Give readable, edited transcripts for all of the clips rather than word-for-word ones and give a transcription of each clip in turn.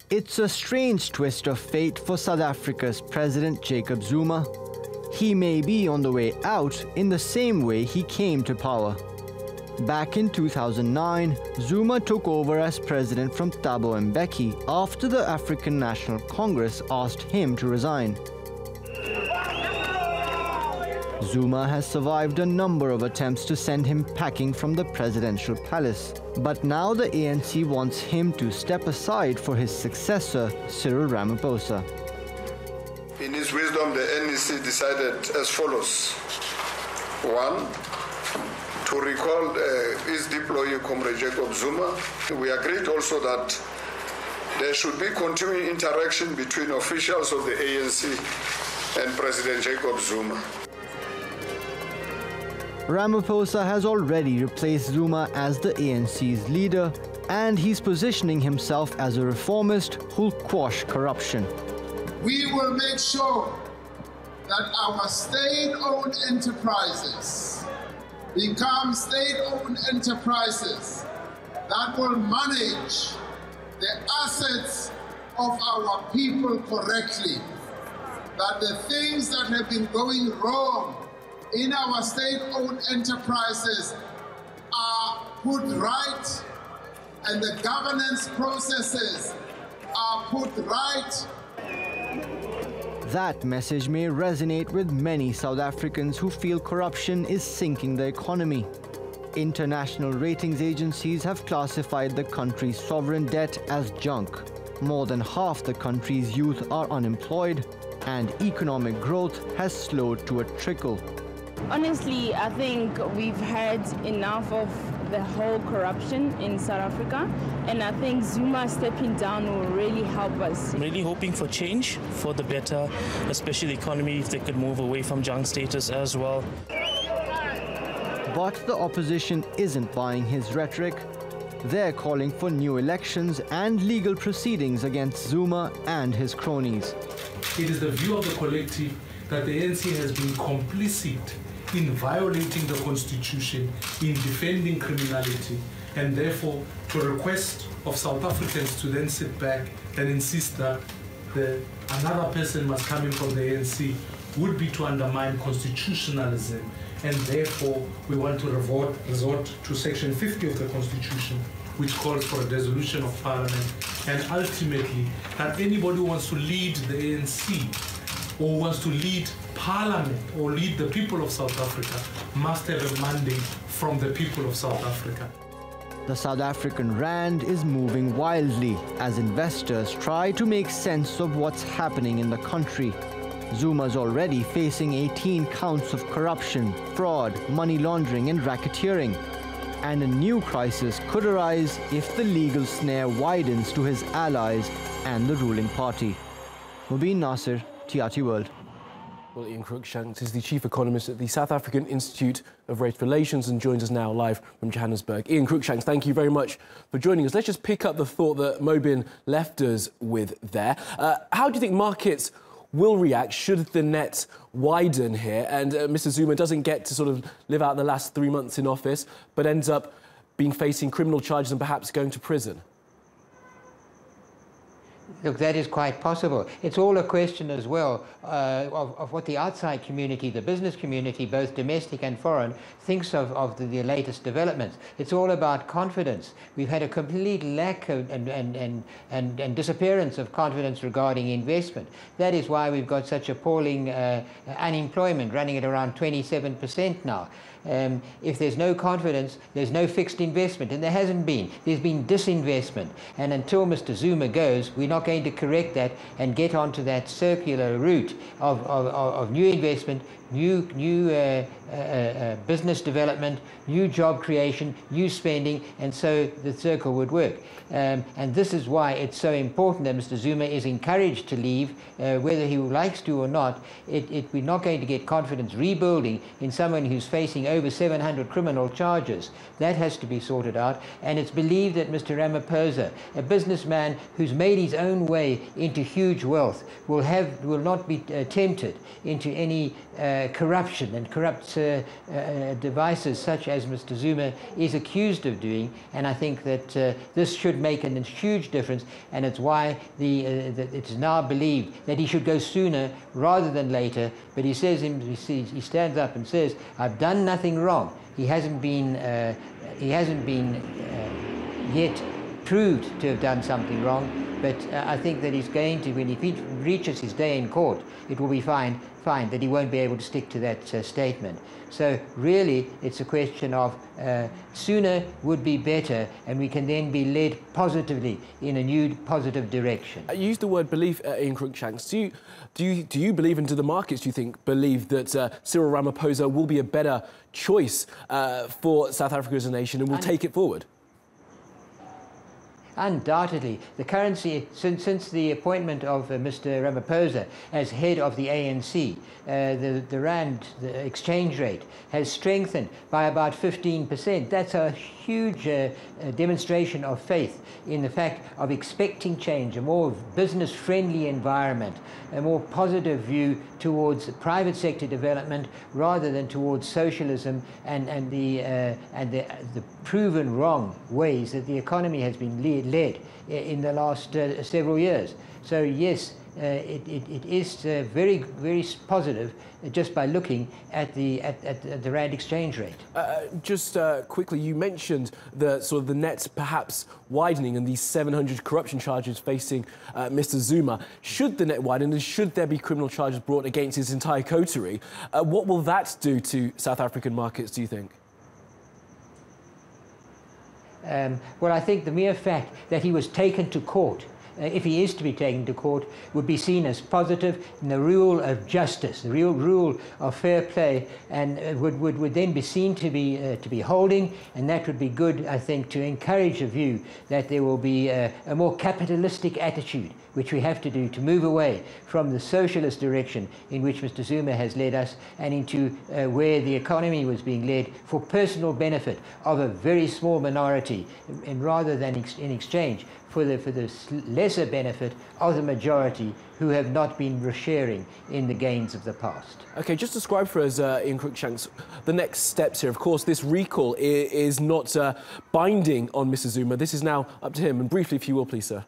It's a strange twist of fate for South Africa's President Jacob Zuma. He may be on the way out in the same way he came to power. Back in 2009, Zuma took over as president from Thabo Mbeki after the African National Congress asked him to resign. Zuma has survived a number of attempts to send him packing from the presidential palace. But now the ANC wants him to step aside for his successor, Cyril Ramaphosa. In his wisdom, the NEC decided as follows. 1. To recall his deployee, Comrade Jacob Zuma. We agreed also that there should be continuing interaction between officials of the ANC and President Jacob Zuma. Ramaphosa has already replaced Zuma as the ANC's leader, and he's positioning himself as a reformist who'll quash corruption. We will make sure that our state-owned enterprises become state-owned enterprises that will manage the assets of our people correctly, that the things that have been going wrong in our state-owned enterprises are put right and the governance processes are put right. That message may resonate with many South Africans who feel corruption is sinking the economy. International ratings agencies have classified the country's sovereign debt as junk. More than half the country's youth are unemployed, and economic growth has slowed to a trickle. Honestly, I think we've had enough of the whole corruption in South Africa, and I think Zuma stepping down will really help us. I'm really hoping for change for the better, especially the economy, if they could move away from junk status as well. But the opposition isn't buying his rhetoric. They're calling for new elections and legal proceedings against Zuma and his cronies. It is the view of the collective that the ANC has been complicit in violating the constitution, in defending criminality, and therefore to request of South Africans to then sit back and insist that another person must come in from the ANC would be to undermine constitutionalism, and therefore we want to resort to Section 50 of the Constitution, which calls for a dissolution of Parliament, and ultimately that anybody who wants to lead the ANC or wants to lead Parliament or lead the people of South Africa must have a mandate from the people of South Africa. The South African rand is moving wildly as investors try to make sense of what's happening in the country. Zuma's already facing 18 counts of corruption, fraud, money laundering and racketeering. And a new crisis could arise if the legal snare widens to his allies and the ruling party. Mobin Nasir, TRT World. Well, Cruickshanks is the chief economist at the South African Institute of Race Relations and joins us now live from Johannesburg. Cruickshanks, thank you very much for joining us. Let's just pick up the thought that Mobin left us with there. How do you think markets will react should the net widen here and Mr. Zuma doesn't get to sort of live out the last 3 months in office but ends up facing criminal charges and perhaps going to prison? Look, that is quite possible. It's all a question as well of what the outside community, the business community, both domestic and foreign, thinks of the latest developments. It's all about confidence. We've had a complete lack of, and disappearance of confidence regarding investment. That is why we've got such appalling unemployment running at around 27% now. If there's no confidence, there's no fixed investment, and there hasn't been. There's been disinvestment, and until Mr. Zuma goes, we're not going to correct that and get onto that circular route of new investment, new business development, new job creation, new spending, and so the circle would work. And this is why it's so important that Mr. Zuma is encouraged to leave, whether he likes to or not. We're not going to get confidence rebuilding in someone who's facing over 700 criminal charges. That has to be sorted out, and it's believed that Mr. Ramaphosa, a businessman who's made his own way into huge wealth, will not be tempted into any corruption and corrupt devices such as Mr. Zuma is accused of doing, and I think that this should make a huge difference, and it's why it's now believed that he should go sooner rather than later. But he says, he stands up and says, "I've done nothing wrong." He hasn't been yet proved to have done something wrong, but I think that he's going to, when he reaches his day in court, it will be fine that he won't be able to stick to that statement. So really, it's a question of sooner would be better, and we can then be led positively in a new positive direction. You used the word belief in Cruickshanks. Do you believe, and do the markets, do you think, believe that Cyril Ramaphosa will be a better choice for South Africa as a nation and will take it forward? Undoubtedly. The currency, since the appointment of Mr. Ramaphosa as head of the ANC, the rand, the exchange rate, has strengthened by about 15%. That's a huge demonstration of faith in the fact of expecting change, a more business-friendly environment, a more positive view towards private sector development rather than towards socialism and the proven wrong ways that the economy has been led in the last several years. So yes, it is very, very positive just by looking at the rand exchange rate. Just quickly, you mentioned the sort of the net perhaps widening and these 700 corruption charges facing Mr. Zuma. Should the net widen and should there be criminal charges brought against his entire coterie, what will that do to South African markets, do you think? Well, I think the mere fact that he was taken to court, if he is to be taken to court, would be seen as positive in the rule of justice, the real rule of fair play, and would then be seen to be holding, and that would be good, I think, to encourage a view that there will be a more capitalistic attitude, which we have to do to move away from the socialist direction in which Mr. Zuma has led us and into where the economy was being led for personal benefit of a very small minority, and rather than in exchange for the lesser benefit of the majority who have not been sharing in the gains of the past. Okay, just describe for us, Ian Cruickshanks, the next steps here. Of course, this recall is not binding on Mr. Zuma. This is now up to him. And briefly, if you will, please, sir.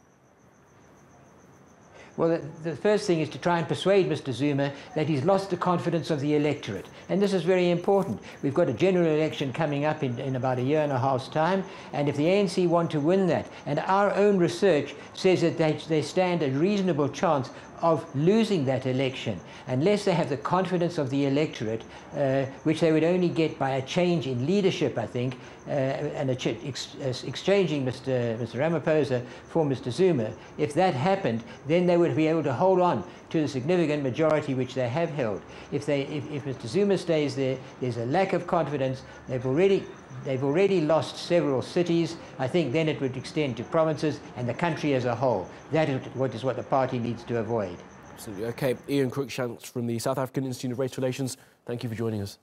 Well, the first thing is to try and persuade Mr. Zuma that he's lost the confidence of the electorate. And this is very important. We've got a general election coming up in about a year and a half's time. And if the ANC want to win that, and our own research says that they stand a reasonable chance of losing that election, unless they have the confidence of the electorate, which they would only get by a change in leadership, I think, and exchanging Mr. Ramaphosa for Mr. Zuma. If that happened, then they would be able to hold on to the significant majority which they have held. If Mr. Zuma stays there, there's a lack of confidence. They've already lost several cities. I think then it would extend to provinces and the country as a whole. That is what the party needs to avoid. Absolutely. Okay, Ian Cruickshanks from the South African Institute of Race Relations, thank you for joining us.